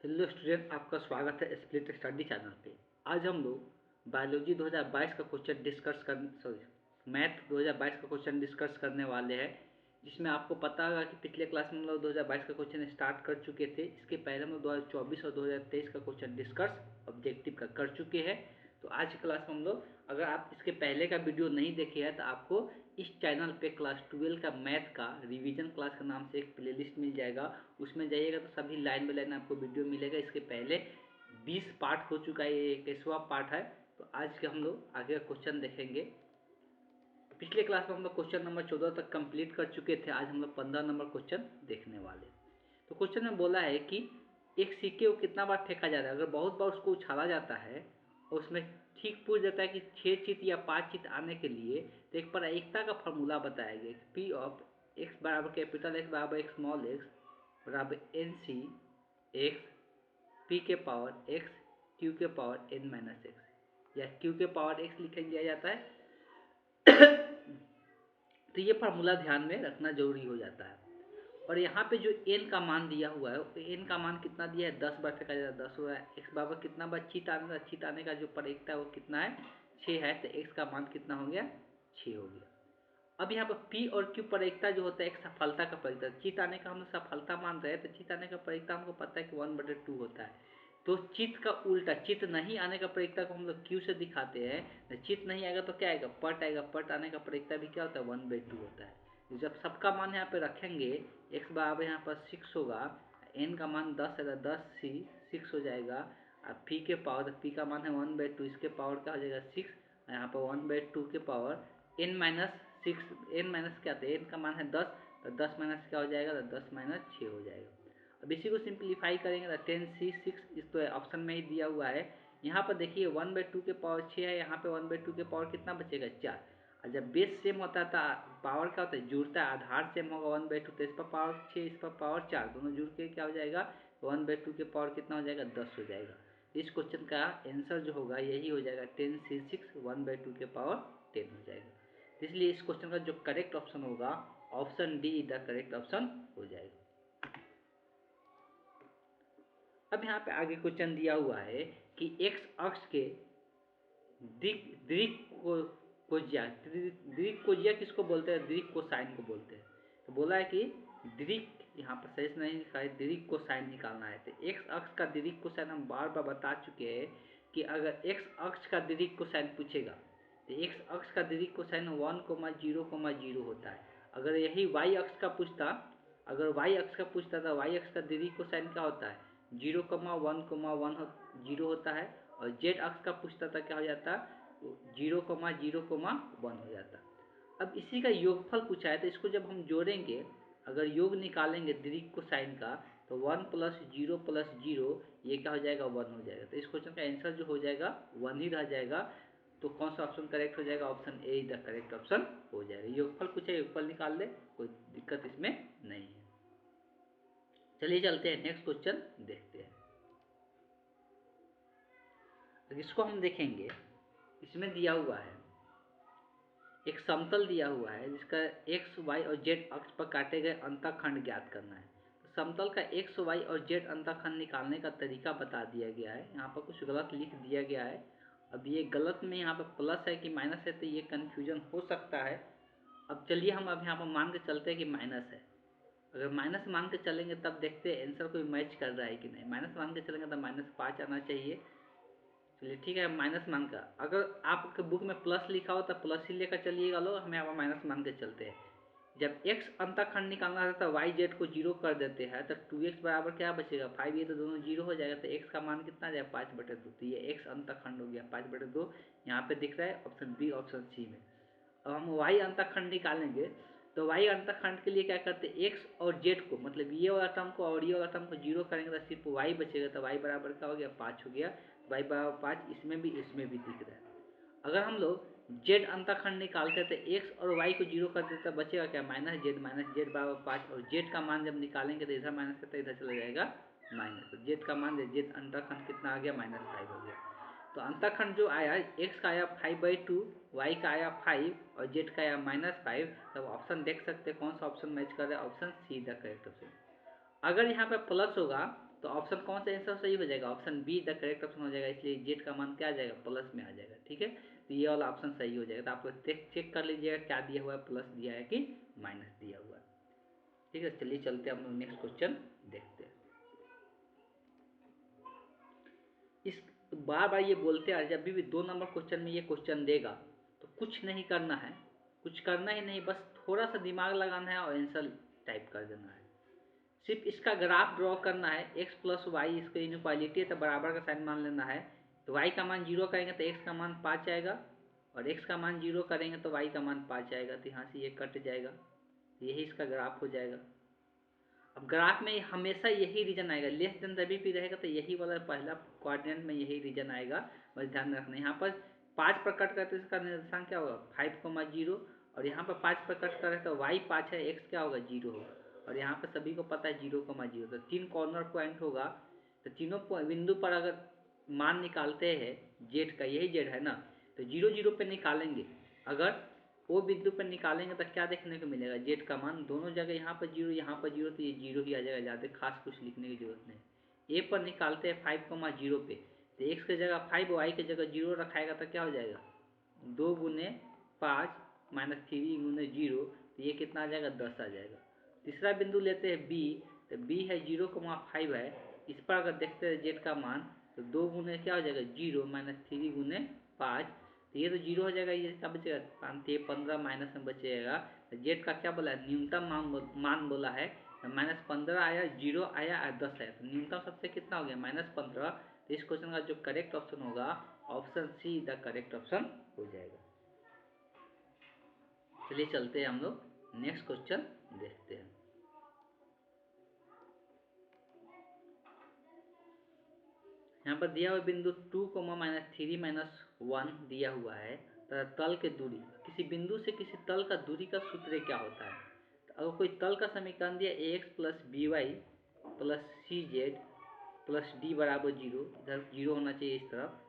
Hello student, आपका स्वागत है स्प्लिट स्टडी चैनल पे। आज हम लोग बायोलॉजी 2022 का क्वेश्चन डिस्कस कर मैथ 2022 का क्वेश्चन डिस्कस करने वाले हैं, जिसमें आपको पता होगा कि पिछले क्लास में हम लोग 2022 का क्वेश्चन स्टार्ट कर चुके थे। इसके पहले हम लोग 2024 और 2023 का क्वेश्चन डिस्कस ऑब्जेक्टिव का कर चुके हैं। तो आज की क्लास में हम लोग, अगर आप इसके पहले का वीडियो नहीं देखे हैं तो आपको इस चैनल पे क्लास 12 का मैथ का रिवीजन क्लास के नाम से एक प्लेलिस्ट मिल जाएगा। उसमें जाइएगा तो सभी लाइन बाय लाइन आपको वीडियो मिलेगा। इसके पहले 20 पार्ट हो चुका है, ये 21वां पार्ट है। तो आज के हम लोग आगे का क्वेश्चन देखेंगे। पिछले क्लास में हम लोग क्वेश्चन नंबर 14 तक कंप्लीट कर चुके थे। आज हम लोग 15 नंबर क्वेश्चन देखने वाले। तो क्वेश्चन में बोला है कि एक सिक्के को कितना बार फेंका जाता है। अगर बहुत बार उसको उछाला जाता है और उसमें ठीक पूछ देता है कि 6 चित या 5 चित आने के लिए, तो एक प्रायिकता का फॉर्मूला बताया गया कि पी ऑफ एक्स बराबर कैपिटल एक्स बराबर एक स्मॉल एक्स बराबर एन सी एक्स पी के पावर एक्स क्यू के पावर एन माइनस एक्स, या क्यू के पावर एक्स लिख दिया जाता है। तो ये फार्मूला ध्यान में रखना जरूरी हो जाता है। और यहाँ पे जो n का मान दिया हुआ है, n का मान कितना दिया है, 10 बार फेंका जाता है, 10 हुआ है। x बराबर कितना बार चित आने का जो प्रायिकता है वो कितना है, 6 है। तो x का मान कितना हो गया, 6 हो गया। अब यहाँ पर p और q प्रायिकता जो होता है एक सफलता का प्रायिकता, चित आने का हम सफलता मान रहे हैं, तो चित आने का प्रायिकता हमको पता है कि 1/2 होता है। तो चित का उल्टा, चित नहीं आने का प्रायिकता को हम लोग q से दिखाते हैं। चित नहीं आएगा तो क्या आएगा, पट आएगा। पट आने का प्रायिकता भी क्या होता है, 1/2 होता है। जब सबका मान यहाँ पे रखेंगे, x बराबर यहाँ पर 6 होगा, n का मान 10 है, 10 सी 6 हो जाएगा। अब p के पावर, p का मान है 1/2, इसके पावर क्या हो जाएगा 6, यहाँ पर 1/2 के power n minus 6, n minus क्या था, n का मान है 10, तो 10 माइनस क्या हो जाएगा, तो 10 माइनस 6 हो जाएगा। अब इसी को सिंप्लीफाई करेंगे तो 10c6, इस तो ऑप्शन में ही दिया हुआ है। यहाँ पर देखिए 1/2 के पावर 6 है, यहाँ पे 1/2 के पावर कितना बचेगा, 4। और जब बेस सेम होता है तो पावर क्या होता है, जुड़ता है। आधार सेम होगा 1/2, तो इस पर पावर 6, इस पर पावर 4, दोनों जुड़ के क्या हो जाएगा, 1/2 के पावर कितना हो जाएगा, 10 हो जाएगा। इस क्वेश्चन का आंसर जो होगा यही हो जाएगा, 10c6 1/2 के पावर 10 हो जाएगा। इसलिए इस क्वेश्चन का जो करेक्ट ऑप्शन होगा, option D the correct option हो जाएगा। अब यहाँ पे आगे क्वेश्चन दिया हुआ है कि एक्स अक्ष के दीर्घ कोजिया किसको बोलते हैं, दीर्घ कोसाइन को बोलते हैं। तो बोला है कि दीर्घ, यहाँ पर सही से नहीं लिखा है, दीर्घ कोसाइन निकालना है। तो एक्स अक्ष का दीर्घ कोसाइन हम बार बार बता चुके हैं कि अगर एक्स अक्ष का दीर्घ कोसाइन पूछेगा तो एक्स अक्ष का दीर्घ कोसाइन 1,0,0 होता है। अगर यही वाई अक्ष का पूछता, अगर वाई अक्ष का पूछता तो वाई अक्ष का दीर्घ कोसाइन क्या होता है, 0,1,1 होता है। और जेड अक्ष का पूछता था क्या हो जाता, 0,0,1 हो जाता। अब इसी का योगफल पूछा है, तो इसको जब हम जोड़ेंगे, अगर योग निकालेंगे दीर्घ कोसाइन का, तो 1 + 0 + 0 ये क्या हो जाएगा, 1 हो जाएगा। तो इस क्वेश्चन का आंसर जो हो जाएगा 1 ही रह जाएगा। तो कौन सा ऑप्शन करेक्ट हो जाएगा, option A the correct option हो जाएगा। योगफल पूछा, योगफल निकाल ले, कोई दिक्कत इसमें नहीं है। चलिए चलते हैं नेक्स्ट क्वेश्चन देखते हैं। तो इसको हम देखेंगे, इसमें दिया हुआ है एक समतल दिया हुआ है जिसका एक्स वाई और जेड अक्ष पर काटे गए अंतःखंड ज्ञात करना है। तो समतल का एक्स वाई और जेड अंतःखंड निकालने का तरीका बता दिया गया है। यहाँ पर कुछ गलत लिख दिया गया है। अब ये गलत में यहाँ पर प्लस है कि माइनस है, तो ये कन्फ्यूजन हो सकता है। अब चलिए हम अब यहाँ पर मान के चलते हैं कि माइनस है। अगर माइनस मान के चलेंगे तब देखते हैं आंसर कोई मैच कर रहा है कि नहीं। माइनस मान के चलेंगे तो -5 आना चाहिए। चलिए ठीक है, माइनस मान का, अगर आपके बुक में प्लस लिखा हो तो प्लस ही लेकर चलिएगा। लो हमें यहाँ माइनस मान के चलते हैं। जब x अंतःखंड निकालना रहता है, y z को 0 कर देते हैं, तो 2x बराबर क्या बचेगा, 5। ये तो दोनों 0 हो जाएगा, तो x का मान कितना आ जाएगा, 5/2। तो ये x अंतःखंड हो गया 5/2, यहाँ पे दिख रहा है ऑप्शन बी ऑप्शन सी में। अब हम y अंतःखंड निकालेंगे, तो y अंतःखंड के लिए क्या करते हैं, x और z को, मतलब ये वाला टर्म को और ये वाला टर्म को 0 करेंगे तो सिर्फ y बचेगा। तो y बराबर क्या हो गया, 5 हो गया। y बराबर 5 इसमें भी दिख रहा है। अगर हम लोग z अंतःखंड निकालते हैं तो x और y को 0 कर देते, बचेगा क्या, -z बराबर 5। और z का मान जब निकालेंगे तो इधर माइनस करते इधर चला जाएगा माइनस। तो z का मान, z अंतःखंड कितना आ गया, -5 हो गया। तो अंतःखंड जो आया, x का आया 5/2, y का आया 5 और z का आया -5। तब ऑप्शन देख सकते हैं कौन सा ऑप्शन मैच कर रहा है, option see the correct option. अगर यहाँ पे प्लस होगा तो ऑप्शन कौन सा आंसर सही हो जाएगा, option be the correct option हो जाएगा, इसलिए जेड का मान क्या आ जाएगा, प्लस में आ जाएगा। ठीक है, तो ये वाला ऑप्शन सही हो जाएगा। तो आप लोग चेक कर लीजिएगा क्या दिया हुआ है, प्लस दिया है कि माइनस दिया हुआ है। ठीक है, चलिए चलते हैं हम लोग नेक्स्ट क्वेश्चन देखते हैं। इस बार बार ये बोलते हैं, जब भी 2 नंबर क्वेश्चन में ये क्वेश्चन देगा तो कुछ नहीं करना है, कुछ करना ही नहीं, बस थोड़ा सा दिमाग लगाना है और आंसर टाइप कर देना है। सिर्फ इसका ग्राफ ड्रॉ करना है, x प्लस वाई इसका इनइक्वालिटी है तो बराबर का साइन मान लेना है। तो y का मान 0 करेंगे तो x का मान 5 आएगा, और x का मान 0 करेंगे तो y का मान 5 आएगा। तो यहाँ से ये कट जाएगा, यही इसका ग्राफ हो जाएगा। अब ग्राफ में हमेशा यही रीजन आएगा, लेस देन तभी भी रहेगा तो यही वाला पहला क्वाड्रेंट में यही रीजन आएगा। बस ध्यान रखना, यहाँ पर 5 पर कट करते इसका निर्देशांक क्या होगा, 5,0, और यहाँ पर 5 पर कट करें तो y 5 है, x क्या होगा, 0 होगा, और यहाँ पर सभी को पता है 0,0। तो 3 कॉर्नर पॉइंट होगा, तो तीनों बिंदु पर अगर मान निकालते हैं जेड का, यही जेड है ना, तो 0 0 पे निकालेंगे। अगर वो बिंदु पर निकालेंगे तो क्या देखने को मिलेगा, जेड का मान दोनों जगह, यहाँ पर 0 यहाँ पर 0, तो ये 0 ही आ जाएगा, ज़्यादा खास कुछ लिखने की जरूरत नहीं। ए पर निकालते हैं 5,0 पे, तो एक्स की जगह 5, वाई की जगह 0 रखाएगा तो क्या हो जाएगा, 2 गुने 5 माइनस 3 गुने 0, तो ये कितना आ जाएगा, 10 आ जाएगा। तीसरा बिंदु लेते हैं बी, तो बी है 0,5 है, इस पर अगर देखते हैं जेड का मान, तो 2 गुने क्या हो जाएगा, 0 माइनस 3 गुने 5, तो ये तो 0 हो जाएगा, ये क्या बचेगा, 15 माइनस में बचेगा। तो जेड का क्या बोला है, न्यूनतम मान बोला है, तो -15 आया, 0 आया और 10 आया, तो न्यूनतम सबसे कितना हो गया, -15। तो इस क्वेश्चन का जो करेक्ट ऑप्शन होगा, option see the correct option हो जाएगा। चलिए चलते हैं हम लोग नेक्स्ट क्वेश्चन देखते हैं। यहाँ पर दिया हुआ बिंदु 2, -3 -1 दिया हुआ है, तथा तल के दूरी, किसी बिंदु से किसी तल का दूरी का सूत्र क्या होता है। तो अगर कोई तल का समीकरण दिया ax plus B Y plus C Z plus D बराबर 0, इधर 0 होना चाहिए इस तरफ।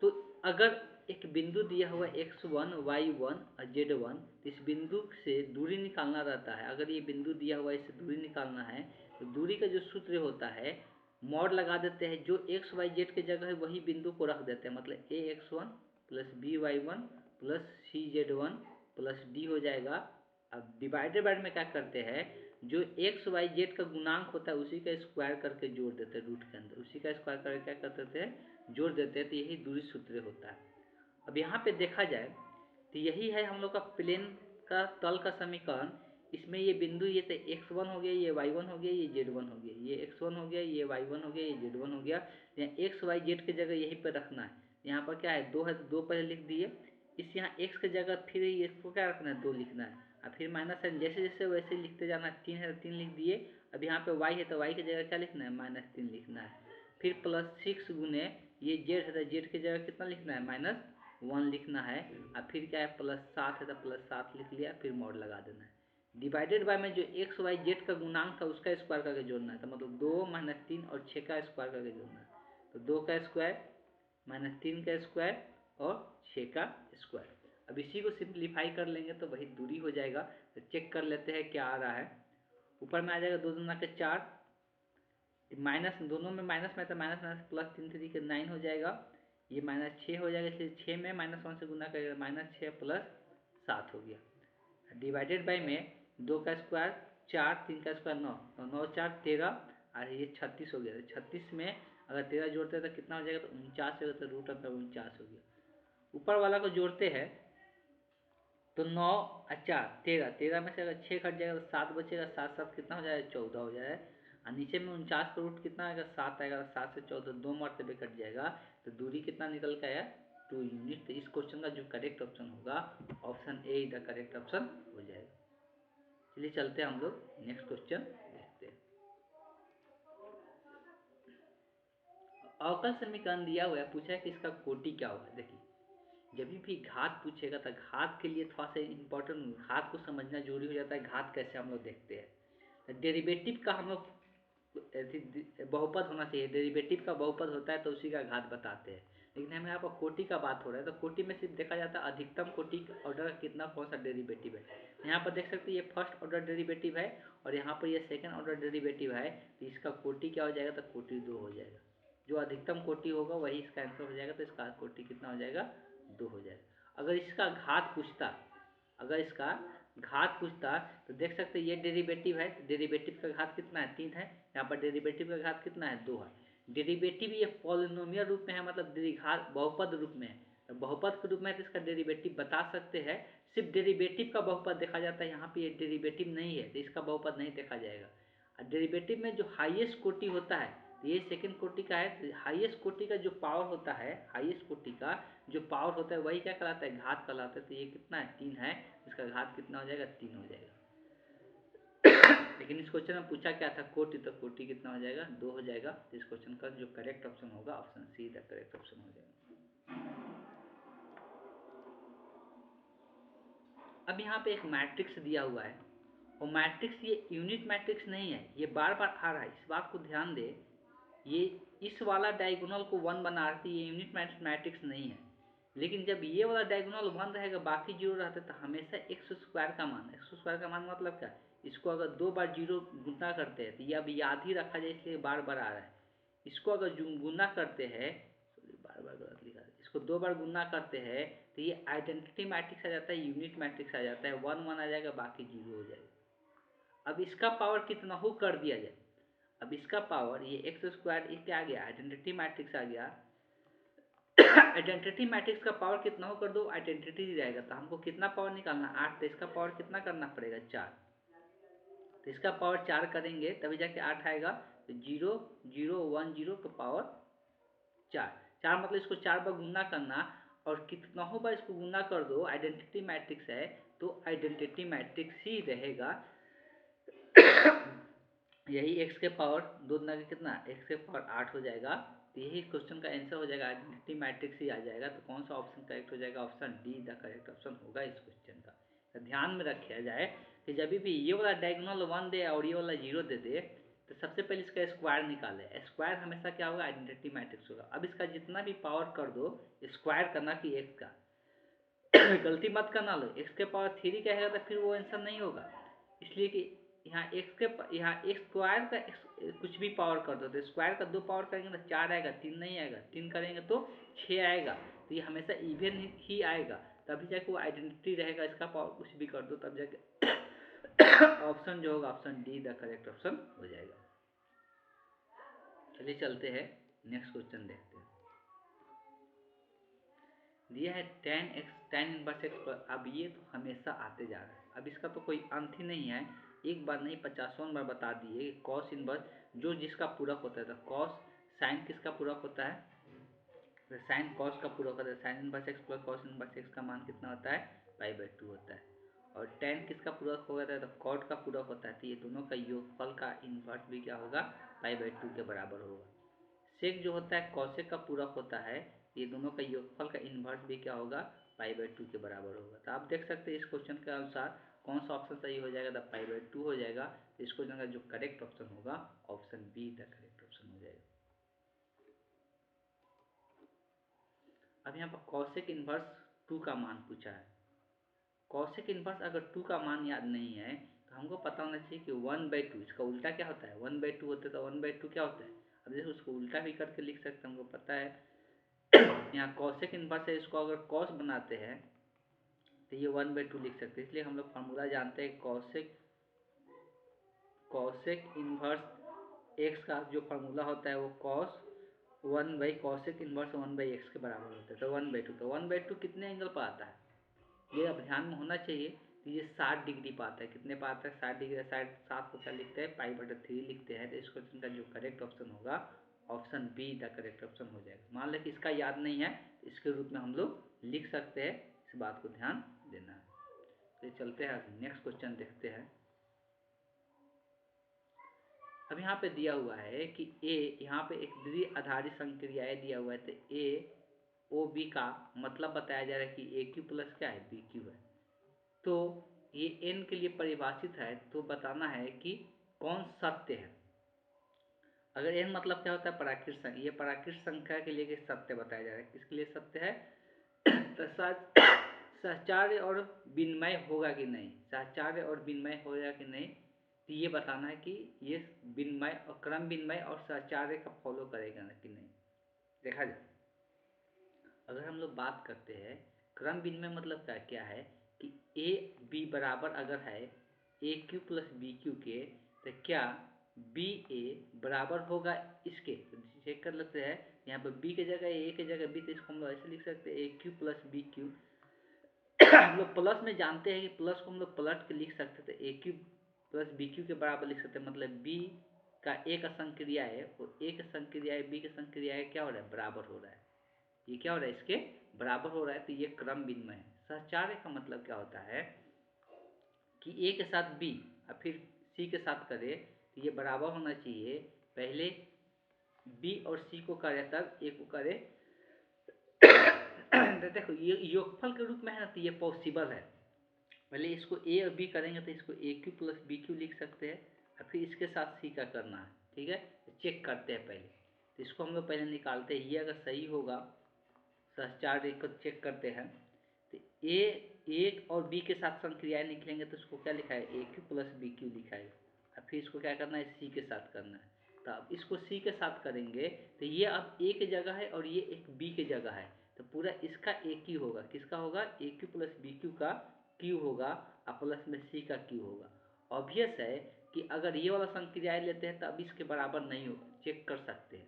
तो अगर एक बिंदु दिया हुआ x1 y1 और z1, तो इस बिंदु से दूरी निकालना रहता है। अगर ये बिंदु दिया हुआ है, इससे दूरी निकालना है, तो दूरी का जो सूत्र होता है, मॉड लगा देते हैं, जो एक्स वाई जेड की जगह है वही बिंदु को रख देते हैं, मतलब ax1 plus by1 plus cz1 plus d हो जाएगा। अब डिवाइडेड बाय में क्या करते हैं, जो एक्स वाई जेड का गुणांक होता है उसी का स्क्वायर करके जोड़ देते हैं, रूट के अंदर उसी का स्क्वायर करके क्या कर देते हैं, जोड़ देते हैं, तो यही दूरी सूत्र होता है। अब यहाँ पे देखा जाए तो यही है हम लोग का प्लेन का तल का समीकरण। इसमें ये बिंदु, ये तो x1 हो गया, ये y1 हो गया, ये z1 हो गया, ये x1 हो गया, ये y1 हो गया, ये z1 हो गया। यहाँ x y z की जगह यहीं पर रखना है। यहाँ पर क्या है, 2 है तो 2 पहले लिख दिए, इस यहाँ x की जगह फिर इसको क्या रखना है, 2 लिखना है, और फिर माइनस साइन जैसे जैसे वैसे लिखते जाना है। 3 है तो 3 लिख दिए। अब यहाँ पे y है तो y की जगह क्या लिखना है, -3 लिखना है। फिर +6 गुने ये z है तो z की जगह कितना लिखना है, -1 लिखना है। और फिर क्या है, +7 है तो +7 लिख लिया, फिर मॉड लगा देना है। डिवाइडेड बाय में जो एक्स वाई जेड का गुणांक था उसका स्क्वायर करके जोड़ना है, तो मतलब 2 -3 और 6 का स्क्वायर करके जोड़ना है। तो 2 का स्क्वायर -3 का स्क्वायर और 6 का स्क्वायर। अब इसी को सिंप्लीफाई कर लेंगे तो वही दूरी हो जाएगा। तो चेक कर लेते हैं क्या आ रहा है। ऊपर में आ जाएगा 2 दूना के 4, माइनस दोनों में माइनस में, तो माइनस माइनस प्लस 3 3 के 9 हो जाएगा। ये -6 हो जाएगा, इसलिए 6 में -1 से गुना करेगा, -6 प्लस 7 हो गया। डिवाइडेड बाय में 2 का स्क्वायर 4, 3 का स्क्वायर 9, तो 9 4 13, और ये 36 हो गया। 36 में अगर 13 जोड़ते हैं तो कितना हो जाएगा, तो 49 होगा, तो रूट अंदर 49 हो गया। ऊपर वाला को जोड़ते हैं तो 9 4 13, 13 में से अगर 6 कट जाएगा तो 7 बचेगा, 7 7 कितना हो जाएगा, 14 हो जाएगा। और नीचे में 49 का रूट कितना आएगा, 7 आएगा, 7 से 14 2 मरतबे कट जाएगा, तो दूरी कितना निकल के आया, 2 यूनिट। तो इस क्वेश्चन का जो करेक्ट ऑप्शन होगा, option A the correct option हो जाएगा। चलिए चलते हैं हम लोग नेक्स्ट क्वेश्चन देखते हैं। अवकल समीकरण दिया हुआ है, पूछा है कि इसका कोटि क्या होगा। देखिए, जब भी घात पूछेगा तो घात के लिए थोड़ा सा इम्पोर्टेंट, घात को समझना जरूरी हो जाता है। घात कैसे हम लोग देखते हैं, डेरिवेटिव का हम लोग बहुपद होना चाहिए, डेरिवेटिव का बहुपद होता है तो उसी का घात बताते हैं। लेकिन हमें यहाँ पर कोटि का बात हो रहा है, तो कोटि में सिर्फ देखा जाता है अधिकतम कोटि ऑर्डर कितना कौन सा डेरिवेटिव है। यहाँ पर देख सकते हैं ये फर्स्ट ऑर्डर डेरिवेटिव है और यहाँ पर ये सेकंड ऑर्डर डेरिवेटिव है, तो इसका कोटि क्या हो जाएगा, तो कोटि 2 हो जाएगा। जो अधिकतम कोटि होगा वही इसका आंसर हो जाएगा, तो इसका कोटि कितना हो जाएगा, 2 हो जाएगा। अगर इसका घात पूछता तो देख सकते हैं ये डेरिवेटिव है, तो डेरिवेटिव का घात कितना है, 3 है। यहाँ पर डेरिवेटिव का घात कितना है, 2 है। डेरिवेटिव ये पॉलिनोमियल रूप में है, मतलब द्विघात बहुपद रूप में है। तो बहुपद के रूप में है तो इसका डेरिवेटिव बता सकते हैं। सिर्फ डेरिवेटिव का बहुपद देखा जाता है, यहाँ पे ये डेरिवेटिव नहीं है तो इसका बहुपद नहीं देखा जाएगा। और डेरिवेटिव में जो हाईएस्ट कोटि होता है, तो ये सेकंड कोटि का है, तो हाईएस्ट कोटि का जो पावर होता है, हाईएस्ट कोटि का जो पावर होता है वही क्या कहलाता है, घात कहलाता है। तो ये कितना है, 3 है, इसका घात कितना हो जाएगा, 3 हो जाएगा। लेकिन इस क्वेश्चन में पूछा क्या था, कोटि, तो कोटि कितना हो जाएगा, 2 हो जाएगा। तो इस क्वेश्चन का जो करेक्ट ऑप्शन होगा option see the correct option हो जाएगा। अब यहाँ पे एक मैट्रिक्स दिया हुआ है और मैट्रिक्स ये यूनिट मैट्रिक्स नहीं है, ये बार बार आ रहा है, इस बात को ध्यान दे। ये इस वाला डायगोनल को 1 बना रही है, ये यूनिट मैट्रिक्स नहीं है। लेकिन जब ये वाला डायगोनल 1 रहेगा बाकी 0 रहता है, तो हमेशा एक्स स्क्वायर का मान, एक्स स्क्वायर का मान मतलब क्या, इसको अगर 2 बार 0 गुना करते हैं तो ये अब याद ही रखा जाए, इसलिए बार बार आ रहा है। इसको अगर गुना करते हैं, बार बार गलत लिखा है, इसको 2 बार गुना करते हैं तो ये आइडेंटिटी मैट्रिक्स आ जाता है, यूनिट मैट्रिक्स आ जाता है, 1 1 आ जाएगा, बाकी 0 हो जाएगा। अब इसका पावर कितना हो कर दिया जाए। अब इसका पावर ये एक्स स्क्वायर, ये क्या आ गया, आइडेंटिटी मैट्रिक्स आ गया। आइडेंटिटी मैट्रिक्स का पावर कितना हो कर दो, आइडेंटिटी रहेगा, तो हमको कितना पावर निकालना, 8, तो इसका पावर कितना करना पड़ेगा, 4। तो इसका पावर 4 करेंगे तभी जाके 8 आएगा। तो 0 0 1 0 का पावर 4, 4 मतलब इसको 4 बार गुना करना, और कितना हो बार इसको गुना कर दो, आइडेंटिटी मैट्रिक्स है तो आइडेंटिटी मैट्रिक्स ही रहेगा। यही x के पावर 2 गुना के कितना, x के पावर 8 हो जाएगा। तो यही क्वेश्चन का आंसर हो जाएगा, आइडेंटिटी मैट्रिक्स ही आ जाएगा। तो कौन सा ऑप्शन करेक्ट हो जाएगा, option D the correct option होगा इस क्वेश्चन का। तो ध्यान में रखा जाए कि जब भी ये वाला डायगोनल 1 दे और ये वाला 0 दे दे, तो सबसे पहले इसका स्क्वायर निकाले। स्क्वायर हमेशा क्या होगा, आइडेंटिटी मैट्रिक्स होगा। अब इसका जितना भी पावर कर दो, स्क्वायर करना कि x का गलती मत करना, लो x के पावर 3 कहेगा तो फिर वो आंसर नहीं होगा। इसलिए कि यहाँ x स्क्वायर का कुछ भी पावर कर दो, तो स्क्वायर का 2 पावर करेंगे तो 4 आएगा, 3 नहीं आएगा, 3 करेंगे तो 6 आएगा। तो ये हमेशा इवन ही आएगा, तभी जाके वो आइडेंटिटी रहेगा। इसका पावर कुछ भी कर दो तब जाके ऑप्शन जो होगा option D the correct option हो जाएगा। चलिए चलते हैं नेक्स्ट क्वेश्चन देखते हैं। दिया है tan इनवर्स एक्स पर। अब ये तो हमेशा आते जा रहा है, अब इसका तो कोई अंत ही नहीं है। एक बार नहीं 50वां बार बता दिए कि कॉस इनवर्स जो जिसका पूरक होता है, तो कॉस साइन किसका पूरक होता है, तो साइन कॉस का पूरक होता है। Sine inverse x plus cos inverse x का मान कितना होता है, पाई/2 होता है। और tan किसका पूरक होता है, तो कॉट का पूरक होता है। तो ये दोनों का योगफल का इन्वर्स भी क्या होगा, पाई/2 के बराबर होगा। सेक जो होता है कौशिक का पूरक होता है, ये दोनों का योगफल का इन्वर्स भी क्या होगा, पाई/2 के बराबर होगा। तो आप देख सकते हैं इस क्वेश्चन के अनुसार कौन सा ऑप्शन सही हो जाएगा, तो पाई/2 हो जाएगा। तो इस क्वेश्चन का जो करेक्ट ऑप्शन होगा option be the correct option हो जाएगा। अब यहाँ पर कौशिक इन्वर्स 2 का मान पूछा है। कौशिक इन्वर्स अगर 2 का मान याद नहीं है तो हमको पता होना चाहिए कि 1/2 इसका उल्टा क्या होता है, 1/2 होता है, तो 1/2 क्या होता है। अब जैसे उसको उल्टा भी करके लिख सकते हैं, हमको पता है। यहाँ कॉसेक इन्वर्स है, इसको अगर कॉस बनाते हैं तो ये 1/2 लिख सकते हैं। इसलिए हम लोग फार्मूला जानते हैं, कॉसेक इन्वर्स एक्स का जो फार्मूला होता है वो कॉस 1/कॉसेक इन्वर्स 1/x के बराबर होता है। तो 1/2, तो 1/2 कितने एंगल पर आता है, ये अब ध्यान में होना चाहिए। तो ये 60 डिग्री पर आता है। कितने पर आता है, 60 डिग्री। 7 को क्या लिखते हैं, पाई/3 लिखते हैं। तो इस क्वेश्चन का जो करेक्ट ऑप्शन होगा option be the correct option हो जाएगा। मान लें कि इसका याद नहीं है, इसके रूप में हम लोग लिख सकते हैं, इस बात को ध्यान देना है। तो चलते हैं नेक्स्ट क्वेश्चन देखते हैं। अब यहाँ पे दिया हुआ है कि ए, यहाँ पे एक द्विआधारी संक्रियाएं दिया हुआ है, तो ए ओ बी का मतलब बताया जा रहा है कि ए क्यू प्लस क्या है, बी क्यू है। तो ये n के लिए परिभाषित है, तो बताना है कि कौन सत्य है। अगर n मतलब क्या होता है, प्राकृत संख्या, ये प्राकृत संख्या के लिए सत्य बताया जा रहा है। किसके लिए सत्य है? तो सहचार्य और विनिमय होगा कि नहीं, सहचार्य और विनिमय होगा कि नहीं, तो ये बताना है कि ये विनिमय और क्रम विनिमय और सहचार्य का फॉलो करेगा ना कि नहीं। देखा जाए, अगर हम लोग बात करते हैं क्रम विनिमय मतलब क्या है कि ए बी बराबर अगर है ए क्यू प्लस बी क्यू के, तो क्या बी ए बराबर होगा इसके, तो चेक कर लेते हैं। यहाँ पर बी की जगह ए की जगह बी, तो इसको हम लोग ऐसे लिख सकते हैं ए क्यू प्लस बी क्यू। हम लोग प्लस में जानते हैं कि प्लस को हम लोग पलट के लिख सकते थे, ए क्यू प्लस बी क्यू के बराबर लिख सकते हैं, मतलब बी का ए का संक्रिया है और ए के संक्रिया है बी के संक्रिया है, क्या हो रहा है, बराबर हो रहा है। ये क्या हो रहा है, इसके बराबर हो रहा है, तो ये क्रम विनिमय है। सहचार्य का मतलब क्या होता है कि ए के साथ बी और फिर सी के साथ करे, तो ये बराबर होना चाहिए। पहले बी और सी को करे तब ए को करे। तो देखो ये योगफल के रूप में है ना, तो ये पॉसिबल है। पहले इसको ए और बी करेंगे तो इसको ए क्यू प्लस बी क्यू लिख सकते हैं और फिर इसके साथ सी का करना है। ठीक है, तो चेक करते हैं पहले, तो इसको हम लोग पहले निकालते हैं। ये अगर सही होगा, सहचार्य को चेक करते हैं, तो ए और बी के साथ संक्रियाएं निकलेंगे तो उसको क्या लिखा है, ए क्यू प्लस बी क्यू लिखा है। और फिर इसको क्या करना है, सी के साथ करना है। तो अब इसको सी के साथ करेंगे तो ये अब ए की जगह है और ये एक बी की जगह है, तो पूरा इसका ए क्यू होगा। किसका होगा, ए क्यू प्लस बी क्यू का क्यू होगा और प्लस में सी का क्यू होगा। ऑब्वियस है कि अगर ये वाला संक्रियाएं लेते हैं तो अब इसके बराबर नहीं हो, चेक कर सकते हैं।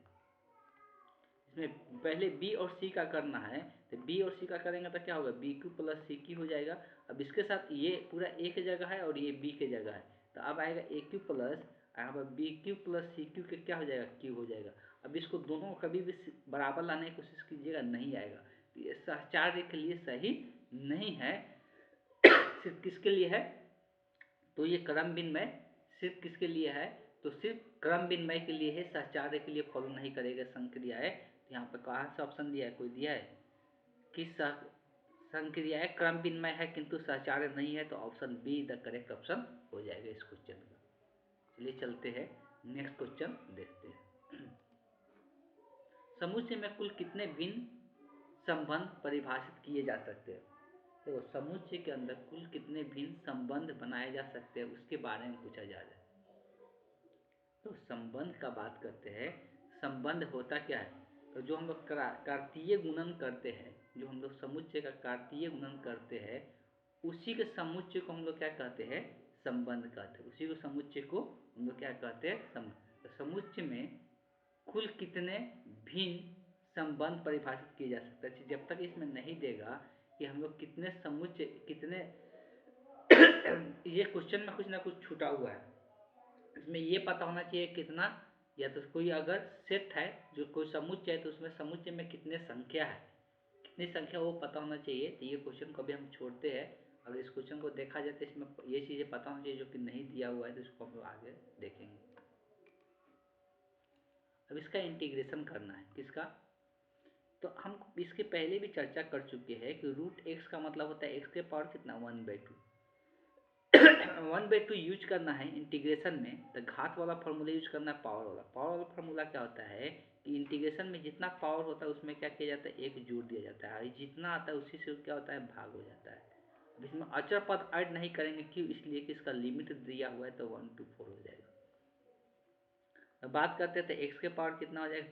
इसमें पहले बी और सी का करना है, तो बी और सी का करेंगे तो क्या होगा, b cube plus c cube हो जाएगा। अब इसके साथ ये पूरा ए की जगह है और ये बी की जगह है, तो अब आएगा ए क्यू प्लस, यहाँ पर b cube plus c cube के क्या हो जाएगा, क्यू हो जाएगा। अब इसको दोनों को कभी भी बराबर लाने की कोशिश कीजिएगा, नहीं आएगा, तो ये सहचार्य के लिए सही नहीं है। सिर्फ किसके लिए है, तो ये क्रम विनिमय सिर्फ किसके लिए है, तो सिर्फ क्रम विनिमय के लिए है, सहचार्य के लिए फॉलो नहीं करेगा संक्रियाएं। तो यहाँ पे कहाँ से ऑप्शन दिया है, कोई दिया है कि संक्रियाएं क्रम विनिमय है किंतु सहचार्य नहीं है, तो option be the correct option हो जाएगा इस क्वेश्चन का। चलिए चलते हैं नेक्स्ट क्वेश्चन देखते हैं। समुच्चय में कुल कितने भिन्न संबंध परिभाषित किए जा सकते हैं। तो समुच्चय के अंदर कुल कितने भिन्न संबंध बनाए जा सकते हैं उसके बारे में पूछा जा रहा है। तो संबंध का बात करते हैं, संबंध होता क्या है, तो जो हम लोग कार्तीय गुणन करते हैं, जो हम लोग समुच्चय का कार्तीय गुणन करते हैं, उसी के समुच्चय को हम लोग क्या कहते हैं, संबंध कहते हैं। उसी को समुच्चय को हम लोग क्या कहते हैं, संबंध। तो समुच्चय में कुल कितने भिन्न संबंध परिभाषित किए जा सकते हैं, जब तक इसमें नहीं देगा कि हम लोग कितने समुच्चय कितने ये क्वेश्चन में कुछ ना कुछ छूटा हुआ है। इसमें ये पता होना चाहिए कितना, या तो कोई अगर सेट है जो कोई समुच्चय है तो उसमें समुच्चय में कितने संख्या है, कितनी संख्या वो पता होना चाहिए। तो ये क्वेश्चन को भी हम छोड़ते हैं। अगर इस क्वेश्चन को देखा जाए तो इसमें ये चीज़ें पता होनी चाहिए जो कि नहीं दिया हुआ है, तो इसको हम लोग आगे देखेंगे। अब इसका इंटीग्रेशन करना है, किसका, तो हम इसके पहले भी चर्चा कर चुके हैं कि रूट एक्स का मतलब होता है एक्स के पावर कितना, 1/2। 1/2 यूज करना है इंटीग्रेशन में, तो घात वाला फार्मूला यूज करना है, पावर वाला। पावर वाला फार्मूला क्या होता है कि इंटीग्रेशन में जितना पावर होता है उसमें क्या किया जाता है, एक जोड़ दिया जाता है, जितना आता है उसी से क्या होता है, भाग हो जाता है। अब इसमें अचर पद ऐड नहीं करेंगे, क्यों, इसलिए कि इसका लिमिट दिया हुआ है, तो 1 to 4 हो जाएगा। अब बात करते हैं तो एक्स के पावर कितना हो जाएगा,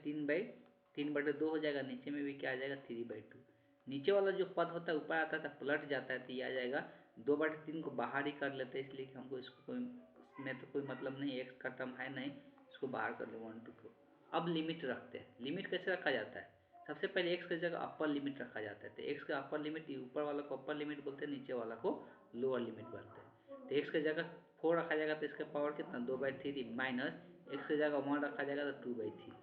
3/2 हो जाएगा। नीचे में भी क्या आ जाएगा, 3/2। नीचे वाला जो पद होता है ऊपर आता है तो पलट जाता है, तो ये आ जाएगा 2/3 को बाहर ही कर लेते हैं, इसलिए कि हमको इसको कोई इसमें तो कोई मतलब नहीं, एक्स का टर्म है नहीं, इसको बाहर कर लो 1 to 4। अब लिमिट रखते हैं। लिमिट कैसे रखा जाता है, सबसे पहले एक्स की जगह अपर लिमिट रखा जाता है। तो एक्स का अपर लिमिट, ऊपर वाला को अपर लिमिट बोलते हैं, नीचे वाला को लोअर लिमिट बोलते हैं। तो एक्स की जगह 4 रखा जाएगा तो इसका पावर कितना, 2/3 माइनस एक्स की जगह 1 रखा जाएगा तो 2/3।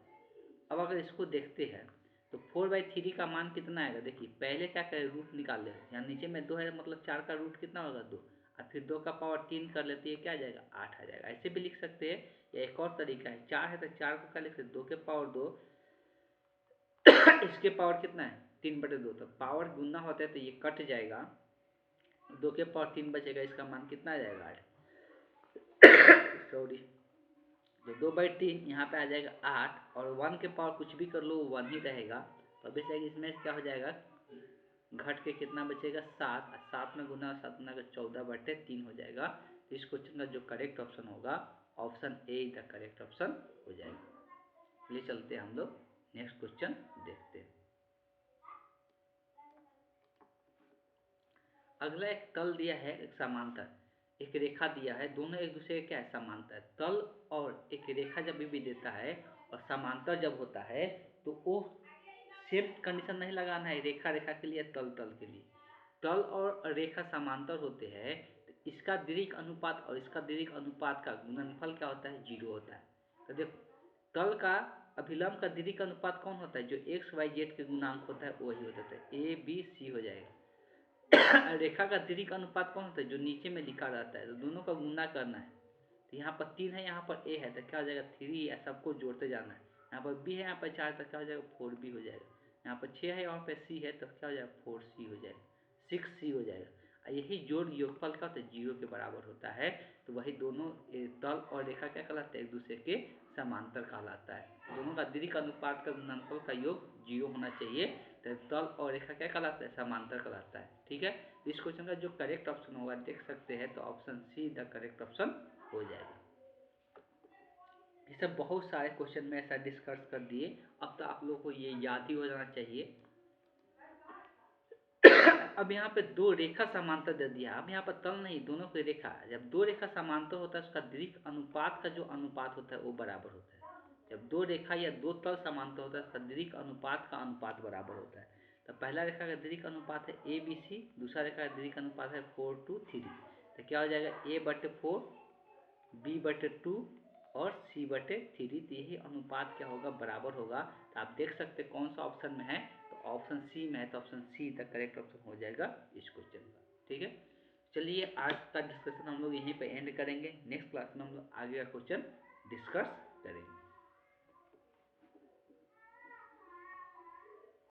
अब अगर इसको देखते हैं तो 4/3 का मान कितना आएगा, देखिए पहले क्या करें, रूट निकाल ले। यहाँ नीचे में 2 है, मतलब 4 का रूट कितना होगा, 2, और फिर 2 का पावर 3 कर लेते हैं, क्या आ जाएगा, 8 आ जाएगा। ऐसे भी लिख सकते हैं, या एक और तरीका है, 4 है तो 4 को क्या लिख सकते, 2 के पावर 2 इसके पावर कितना है, 3/2। तो पावर गुना होता है तो ये कट जाएगा, 2 के पावर 3 बचेगा, इसका मान कितना आ जाएगा, 8। सॉरी, तो 2/3 यहाँ पे आ जाएगा 8 और 1 के पावर कुछ भी कर लो वो 1 ही रहेगा। तो अब इसमें क्या हो जाएगा, घट के कितना बचेगा 7, 7 में गुना 7 गुना का 14/3 हो जाएगा। तो इस क्वेश्चन का जो करेक्ट ऑप्शन होगा option A the correct option हो जाएगा। चलिए चलते हैं हम लोग नेक्स्ट क्वेश्चन देखते हैं। अगला एक तल दिया है, एक समांतर, एक रेखा दिया है, दोनों एक दूसरे के क्या है समांतर है। तल और एक रेखा जब भी देता है और समांतर जब होता है तो वो सेम कंडीशन नहीं लगाना है रेखा रेखा के लिए, तल तल के लिए। तल और रेखा समांतर होते हैं तो इसका दीर्घ अनुपात और इसका दीर्घ अनुपात का गुणनफल क्या होता है, 0 होता है। तो देखो तल का अभिलंब का दीर्घ अनुपात कौन होता है, जो एक्स वाई जेड के गुणांक होता है वही होता है, ए बी सी हो जाएगा। रेखा का दीर्घ अनुपात कौन होता है, जो नीचे में लिखा रहता है। तो दोनों का गुना करना है। तो यहाँ पर 3 है, यहाँ पर ए है, तो क्या हो जाएगा 3 है, सबको जोड़ते जाना है। यहाँ पर बी है, यहाँ पर 4, तो क्या हो जाएगा 4b हो जाएगा। यहाँ पर 6 है, यहाँ पर सी है, तो क्या हो जाएगा 4c हो जाएगा, 6c हो जाएगा। यही जोड़ योगफल का होता है 0 के बराबर होता है। तो वही दोनों तल और रेखा क्या कहलाते हैं, एक दूसरे के समांतर कहलाता है। दोनों का दीर्घ अनुपात का गुणनफल का योग 0 होना चाहिए। तो तल और रेखा क्या कहलाता है, समांतर कहलाता है। ठीक है, इस क्वेश्चन का जो करेक्ट ऑप्शन होगा देख सकते हैं, तो option see the correct option हो जाएगा। ये सब बहुत सारे क्वेश्चन में ऐसा डिस्कस कर दिए। अब तो आप लोगों को ये याद ही हो जाना चाहिए। अब यहाँ पे दो रेखा समांतर दे दिया। अब यहाँ पर तल नहीं, दोनों की रेखा। जब दो रेखा समांतर होता है उसका दीर्घ अनुपात का जो अनुपात होता है वो बराबर होता है। जब दो रेखा या दो तल समांतर होता है उसका दीर्घ अनुपात का अनुपात बराबर होता है। तो पहला रेखा का दीर्घ अनुपात है ए बी सी, दूसरा रेखा का दीर्घ अनुपात है 4:3। तो क्या हो जाएगा a/4, b/2 और c/3। तो यही अनुपात क्या होगा, बराबर होगा। तो आप देख सकते हैं कौन सा ऑप्शन में है, तो ऑप्शन सी में है। तो option see the correct option हो जाएगा इस क्वेश्चन का। ठीक है, चलिए आज का डिस्कशन हम लोग यहीं पे एंड करेंगे। नेक्स्ट क्लास में हम लोग आगे का क्वेश्चन डिस्कस करेंगे।